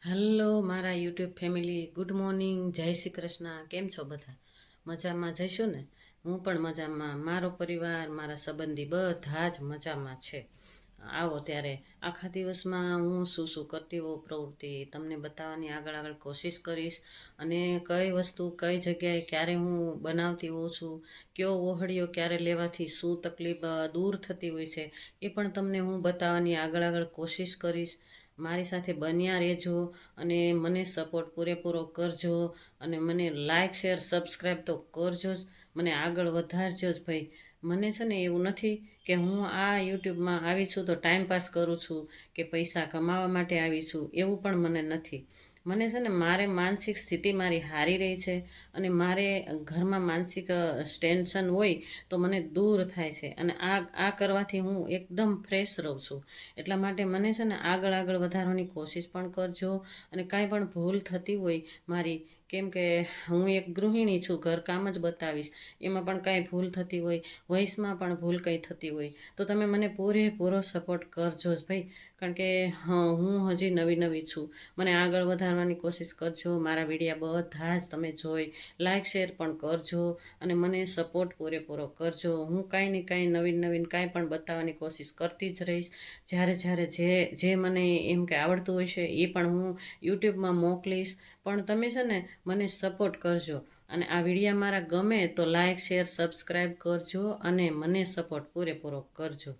Hello મારા YouTube family, good morning, જય શ્રી કૃષ્ણ. કેમ છો બધા? મજામાં જઈશું ને? હું પણ મજામાં, મારો પરિવાર, મારા સંબંધી બધા જ મજામાં છે. આવો ત્યારે આખા દિવસમાં હું શું શું કરતી હોઉં પ્રવૃત્તિ તમને બતાવવાની આગળ કોશિશ કરીશ. અને કઈ વસ્તુ કઈ જગ્યાએ ક્યારે હું બનાવતી હોઉં છું, કયો ઓહળિયો ક્યારે લેવાથી શું તકલીફ દૂર થતી હોય છે, એ પણ તમને હું બતાવવાની આગળ કોશિશ કરીશ. મારી સાથે બન્યા રહેજો અને મને સપોર્ટ પૂરેપૂરો કરજો. અને મને લાઇક શેર સબસ્ક્રાઈબ તો કરજો જ, મને આગળ વધારજો જ ભાઈ. મને છે ને એવું નથી કે હું આ યુટ્યુબમાં આવી છું તો ટાઈમ પાસ કરું છું કે પૈસા કમાવા માટે આવી છું, એવું પણ મને નથી. મને છે ને મારે માનસિક સ્થિતિ મારી હારી રહી છે અને મારે ઘરમાં માનસિક ટેન્શન હોય તો મને દૂર થાય છે અને આ કરવાથી હું એકદમ ફ્રેશ રહું છું. એટલા માટે મને છે ને આગળ વધારવાની કોશિશ પણ કરજો. અને કાંઈ પણ ભૂલ થતી હોય મારી, કેમ કે હું એક ગૃહિણી છું, ઘરકામ જ બતાવીશ, એમાં પણ કાંઈ ભૂલ થતી હોય, વોઇસમાં પણ ભૂલ કંઈ થતી હોય તો તમે મને પૂરેપૂરો સપોર્ટ કરજો જ ભાઈ. કારણ કે હું હજી નવી છું, મને આગળ વધારવાની કોશિશ કરજો. મારા વિડીયા બધા જ તમે જોઈ લાઇક શેર પણ કરજો અને મને સપોર્ટ પૂરેપૂરો કરજો. હું કાંઈ ને કાંઈ નવીન કાંઈ પણ બતાવવાની કોશિશ કરતી જ રહીશ. જ્યારે જે મને એમ કે આવડતું હોય છે એ પણ હું યુટ્યુબમાં મોકલીશ. પણ તમે છે ને મને સપોર્ટ કરજો. અને આ વિડીયા મારા ગમે તો લાઇક શેર સબસ્ક્રાઈબ કરજો અને મને સપોર્ટ પૂરેપૂરો કરજો,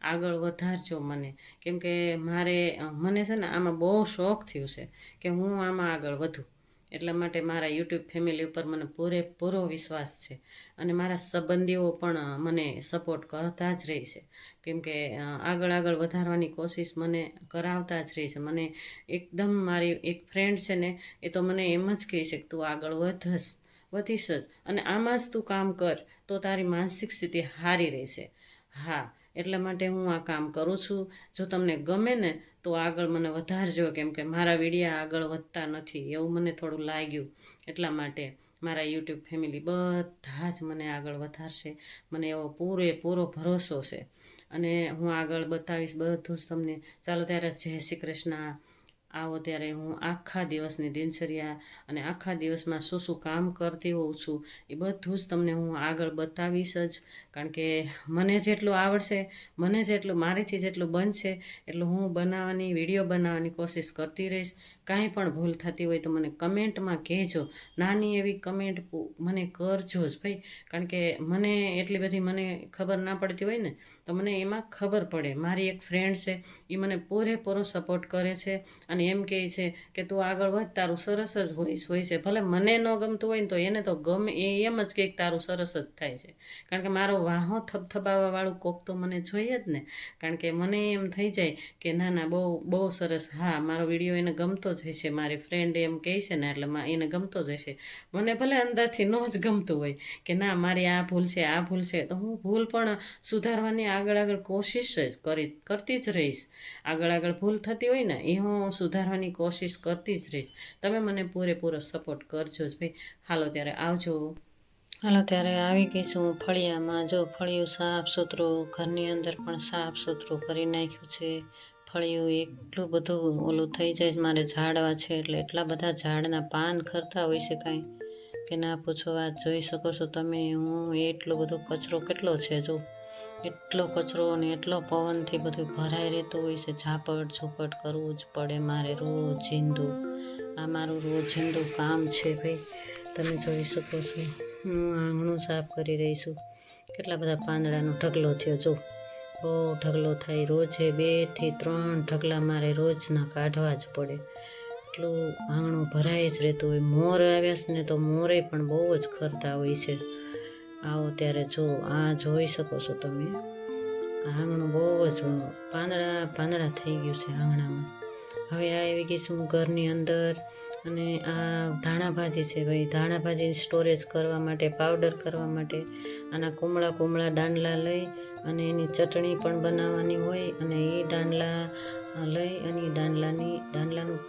આગળ વધારજો મને. કેમ કે મને છે ને આમાં બહુ શોખ થયું છે કે હું આમાં આગળ વધું. એટલા માટે મારા યુટ્યુબ ફેમિલી ઉપર મને પૂરેપૂરો વિશ્વાસ છે અને મારા સંબંધીઓ પણ મને સપોર્ટ કરતા જ રહે છે. કેમ કે આગળ વધારવાની કોશિશ મને કરાવતા જ રહે છે. મને એકદમ મારી એક ફ્રેન્ડ છે ને, એ તો મને એમ જ કહે છે કે તું આગળ વધીશ જ અને આમાં જ તું કામ કર તો તારી માનસિક સ્થિતિ સારી રહેશે. હા, એટલા માટે હું આ કામ કરું છું. જો તમને ગમે ને તો આગળ મને વધારજો, કેમ કે મારા વિડીયા આગળ વધતા નથી એવું મને થોડું લાગ્યું. એટલા માટે મારા યુટ્યુબ ફેમિલી બધા જ મને આગળ વધારશે, મને એવો પૂરેપૂરો ભરોસો છે. અને હું આગળ બતાવીશ બધું જ તમને. ચાલો ત્યારે જય શ્રી કૃષ્ણ. આવો ત્યારે હું આખા દિવસની દિનચર્યા અને આખા દિવસમાં શું કામ કરતી હોઉં છું એ બધું જ તમને હું આગળ બતાવીશ જ. કારણ કે મને જેટલું આવડશે, મને જેટલું મારીથી જેટલું બનશે એટલું હું વિડીયો બનાવવાની કોશિશ કરતી રહીશ. કાંઈ પણ ભૂલ થતી હોય તો મને કમેન્ટમાં કહેજો, નાની એવી કમેન્ટ મને કરજો જ ભાઈ. કારણ કે મને એટલી બધી મને ખબર ના પડતી હોય ને તો મને એમાં ખબર પડે. મારી એક ફ્રેન્ડ છે, એ મને પૂરેપૂરો સપોર્ટ કરે છે અને એમ કહે છે કે તું આગળ વધ, તારું સરસ જ હોય છે. ભલે મને ન ગમતું હોય ને તો એને તો ગમે, એ એમ જ કે તારું સરસ જ થાય છે. કારણ કે મારો વાહો થપથપાવવા વાળું કોક તો મને જોઈએ જ ને. કારણ કે મને એમ થઈ જાય કે ના બહુ સરસ, હા મારો વિડીયો એને ગમતો જ હશે, મારી ફ્રેન્ડ એમ કહે છે ને એટલે એને ગમતો જ હશે. મને ભલે અંદરથી ન જ ગમતું હોય કે ના મારી આ ભૂલ છે તો હું ભૂલ પણ સુધારવાની આગળ કોશિશ જ કરતી જ રહીશ. આગળ ભૂલ થતી હોય ને એ હું સુધારવાની કોશિશ કરતી જ રહીશ. તમે મને પૂરેપૂરો સપોર્ટ કરજો જ ભાઈ. હાલો ત્યારે આવજો. હાલો ત્યારે આવી ગઈ છું હું ફળિયામાં. જો ફળિયું સાફ સુથરું, ઘરની અંદર પણ સાફ સુથરું કરી નાખ્યું છે. ફળિયું એટલું બધું ઓલું થઈ જાય છે, મારે ઝાડવા છે એટલે એટલા બધા ઝાડના પાન ખરતા હોય છે કાંઈ કે ના પૂછો વાત. જોઈ શકો છો તમે, હું એટલો બધો કચરો કેટલો છે, જો એટલો કચરો અને એટલો પવનથી બધું ભરાઈ રહેતું હોય છે. ઝાપટ કરવું જ પડે મારે રોજિંદું. આ મારું રોજિંદું કામ છે ભાઈ. તમે જોઈ શકો છો હું આંગણું સાફ કરી રહી છું. કેટલા બધા પાંદડાનો ઢગલો થયો, જો બહુ ઢગલો થાય. રોજે 2 થી 3 ઢગલા મારે રોજના કાઢવા જ પડે. એટલું આંગણું ભરાઈ જ રહેતું હોય. મોર આવ્યા છે ને તો મોરે પણ બહુ જ ખરતા હોય છે. આવો ત્યારે જો આ જોઈ શકો છો તમે, આંગણું બહુ જ પાંદડા થઈ ગયું છે આંગણામાં. હવે આવી ગઈ છું ઘરની અંદર અને આ ધાણા ભાજી છે ભાઈ. ધાણા ભાજી સ્ટોરેજ કરવા માટે, પાવડર કરવા માટે આના કુમળા દાંડલા લઈ અને એની ચટણી પણ બનાવવાની હોય અને એ દાંડલા લઈ અને દાંડલાનું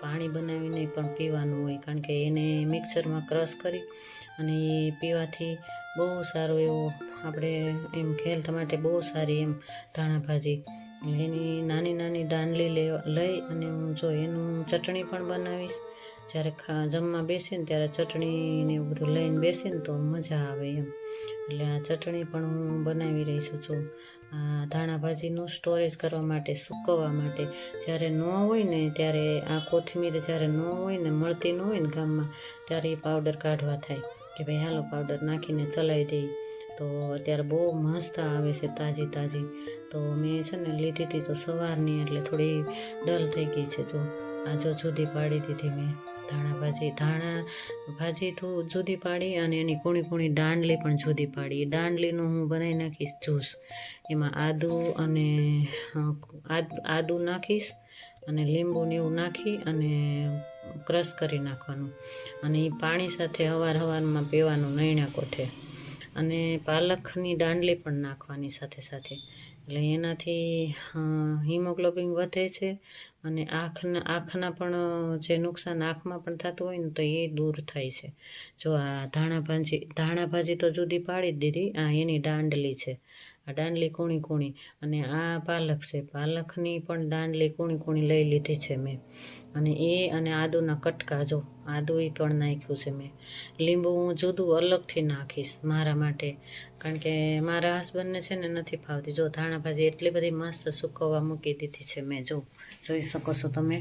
પાણી બનાવીને પણ પીવાનું હોય. કારણ કે એને મિક્સરમાં ક્રશ કરી અને એ પીવાથી બહુ સારું એવું, આપણે એમ હેલ્થ માટે બહુ સારી એમ ધાણા ભાજી. એની નાની નાની દાંડલી લઈ અને હું જો એનું ચટણી પણ બનાવીશ. જ્યારે જમવા બેસીને ત્યારે ચટણીને એવું બધું લઈને બેસીને તો મજા આવે એમ. એટલે આ ચટણી પણ હું બનાવી રહી છું. આ ધાણા ભાજીનું સ્ટોરેજ કરવા માટે, સૂકવવા માટે. જ્યારે ન હોય ને ત્યારે આ કોથમીર જ્યારે ન હોય ને, મળતી ન હોય ને ગામમાં, ત્યારે એ પાવડર કાઢવા થાય કે ભાઈ હાલો પાવડર નાખીને ચલાવી દઈએ. તો અત્યારે બહુ મસ્ત આવે છે તાજી તાજી. તો મેં છે ને લીધી હતી તો સવારની, એટલે થોડી ડલ થઈ ગઈ છે. જો આ જો જુદી પાડી દીધી મેં ધાણા ભાજી તો જુદી પાડી, અને એની કૂણી કૂણી દાંડલી પણ જુદી પાડી. એ દાંડલીનું હું બનાવી નાખીશ જ્યુસ. એમાં આદુ નાખીશ અને લીંબુ ને એવું નાખી અને ક્રશ કરી નાખવાનું, અને એ પાણી સાથે હવારમાં પીવાનું નૈણા કોઠે. અને પાલકની દાંડલી પણ નાખવાની સાથે સાથે. એટલે એનાથી હિમોગ્લોબિન વધે છે, અને આંખના પણ જે નુકસાન આંખમાં પણ થતું હોય ને તો એ દૂર થાય છે. જો આ ધાણા ભાજી તો જુદી પાડી જ દીધી. આ એની દાંડલી છે, આ દાંડલી કૂણી કૂણી. અને આ પાલક છે, પાલકની પણ દાંડલી કૂણી કૂણી લઈ લીધી છે મેં. અને આદુના કટકા, જો આદુ એ પણ નાખ્યું છે મેં. લીંબુ હું જુદું અલગથી નાખીશ મારા માટે, કારણ કે મારા હસબન્ડને છે ને નથી ફાવતી. જો ધાણા ભાજી એટલી બધી મસ્ત સૂકવવા મૂકી દીધી છે મેં, જો જોઈ શકો છો તમે.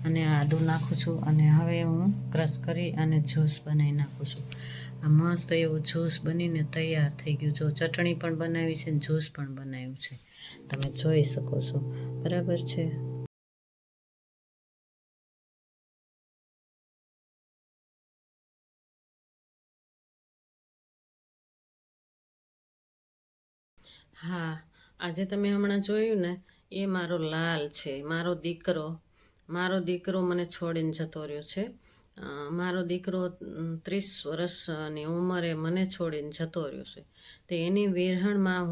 અને આદુ નાખું છું, અને હવે હું ક્રશ કરી અને જ્યુસ બનાવી નાખું છું. આ મસ્ત એવું જ્યુસ બનીને તૈયાર થઈ ગયું. જો ચટણી પણ બનાવી છે ને જ્યુસ પણ બનાવ્યું છે, તમે જોઈ શકો છો. બરાબર છે. હા, આજે તમે હમણાં જોયું ને, એ મારો લાલ છે, મારો દીકરો મને છોડીને જતો રહ્યો છે. મારો દીકરો 30 વર્ષની ઉંમરે મને છોડીને જતો રહ્યો છે. તો એની વિરહણમાં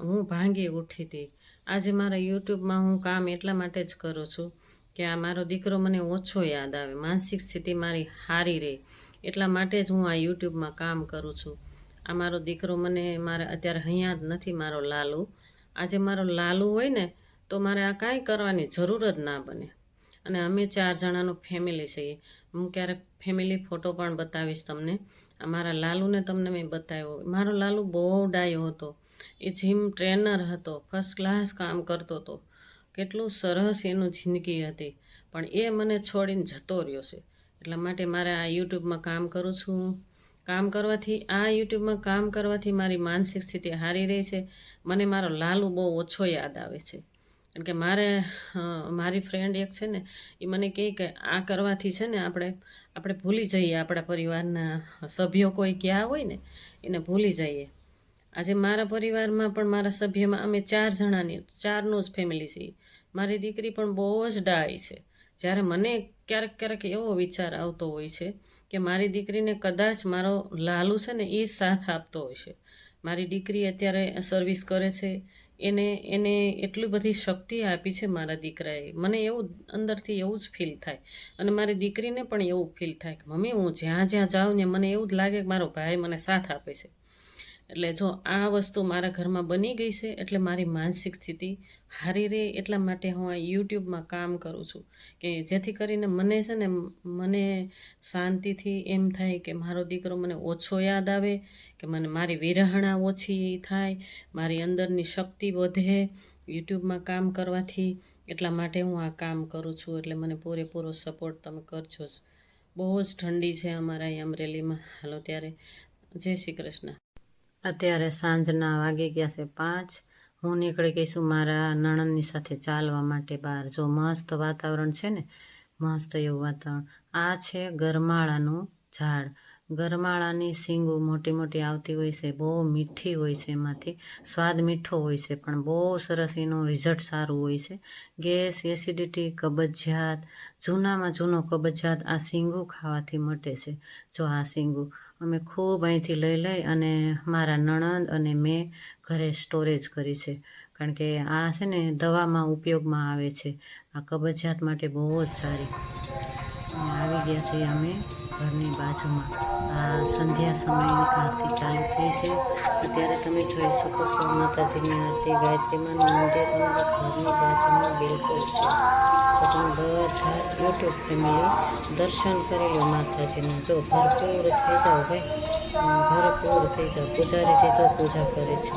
હું ભાંગી ઉઠી હતી. આજે મારા યુટ્યુબમાં હું કામ એટલા માટે જ કરું છું કે આ મારો દીકરો મને ઓછો યાદ આવે, માનસિક સ્થિતિ મારી સારી રહે, એટલા માટે જ હું આ યુટ્યુબમાં કામ કરું છું. આ મારો દીકરો મારે અત્યારે અહીંયા જ નથી, મારો લાલુ. આજે મારો લાલુ હોય ને તો મારે આ કાંઈ કરવાની જરૂર જ ના બને. અને અમે 4 જણાનું ફેમિલી છીએ. હું ક્યારેક ફેમિલી ફોટો પણ બતાવીશ તમને. મારા લાલુને તમને મેં બતાવ્યો. મારો લાલુ બહુ ડાયો હતો. એ જીમ ટ્રેનર હતો, ફર્સ્ટ ક્લાસ કામ કરતો હતો. કેટલું સરસ એનું જિંદગી હતી, પણ એ મને છોડીને જતો રહ્યો છે. એટલા માટે મારે આ યુટ્યુબમાં કામ કરું છું. યુટ્યુબમાં કામ કરવાથી મારી માનસિક સ્થિતિ સારી રહી છે. મને મારો લાલુ બહુ ઓછો યાદ આવે છે. કારણ કે મારી ફ્રેન્ડ એક છે ને, એ મને કહે કે આ કરવાથી છે ને આપણે ભૂલી જઈએ, આપણા પરિવારના સભ્યો કોઈ ગયા હોય ને એને ભૂલી જઈએ. આજે મારા પરિવારમાં પણ મારા સભ્યમાં અમે 4નું જ ફેમિલી છીએ. મારી દીકરી પણ બહુ જ ડાય છે. જ્યારે મને ક્યારેક એવો વિચાર આવતો હોય છે કે મારી દીકરીને કદાચ મારો લાલુ છે ને એ સાથ આપતો હોય છે. મારી દીકરી અત્યારે સર્વિસ કરે છે, એને એટલી બધી શક્તિ આપી છે મારા દીકરાએ. મને એવું અંદરથી એવું જ ફીલ થાય, અને મારી દીકરીને પણ એવું ફીલ થાય કે મમ્મી હું જ્યાં જાઉં ને મને એવું જ લાગે કે મારો ભાઈ મને સાથ આપે છે. એટલે જો આ વસ્તુ મારા ઘરમાં બની ગઈ છે, એટલે મારી માનસિક સ્થિતિ સારી રહે. એટલા માટે હું આ યુટ્યુબમાં કામ કરું છું કે જેથી કરીને મને છે ને મને શાંતિથી એમ થાય કે મારો દીકરો મને ઓછો યાદ આવે, કે મને મારી વિરહણા ઓછી થાય, મારી અંદરની શક્તિ વધે યુટ્યુબમાં કામ કરવાથી. એટલા માટે હું આ કામ કરું છું. એટલે મને પૂરેપૂરો સપોર્ટ તમે કરજો જ. બહુ જ ઠંડી છે અમારા અહીં અમરેલીમાં. હાલો ત્યારે જય શ્રી કૃષ્ણ. અત્યારે સાંજના વાગી ગયા છે 5. હું નીકળી ગઈ છું મારા નણંદની સાથે ચાલવા માટે બહાર. જો મસ્ત વાતાવરણ છે ને, મસ્ત એવું વાતાવરણ. આ છે ગરમાળાનું ઝાડ. ગરમાળાની શીંગો મોટી મોટી આવતી હોય છે, બહુ મીઠી હોય છે, એમાંથી સ્વાદ મીઠો હોય છે, પણ બહુ સરસ એનું રિઝલ્ટ સારું હોય છે. ગેસ, એસિડિટી, કબજિયાત, જૂનામાં જૂનો કબજિયાત આ શીંગું ખાવાથી મટે છે. જો આ શીંગું અમે ખૂબ અહીંથી લઈ અને મારા નણંદ અને મેં ઘરે સ્ટોરેજ કરી છે. કારણ કે આ છે ને દવામાં ઉપયોગમાં આવે છે. આ કબજિયાત માટે બહુ જ સારી. આવી ગયા છીએ અમે ઘરની બાજુમાં આ સંધ્યા સમયની આરતી ચાલુ થઈ છે. અત્યારે તમે જોઈ શકો છો માતાજીની આરતી ગાયત્રીમાનું મંદિર અમારા ઘરની બાજુમાં બિલકુલ છે. તો તમે બધા જ યુટ્યુબ ફેમિલી દર્શન કરી લો માતાજીના. જો ભરપૂર થઈ જાઓ ભાઈ, ભરપૂર થઈ જાઓ. પૂજારીજી જો પૂજા કરે છે.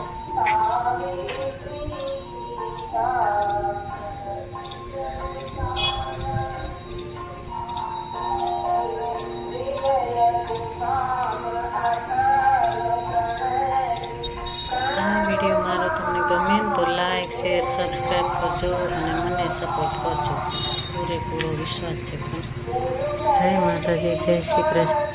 આ વિડીયો મારો તમને ગમે તો લાઈક શેર સબસ્ક્રાઈબ કરજો અને મને સપોર્ટ કરજો. પૂરેપૂરો વિશ્વાસ છે. જય માતાજી, જય શ્રી કૃષ્ણ.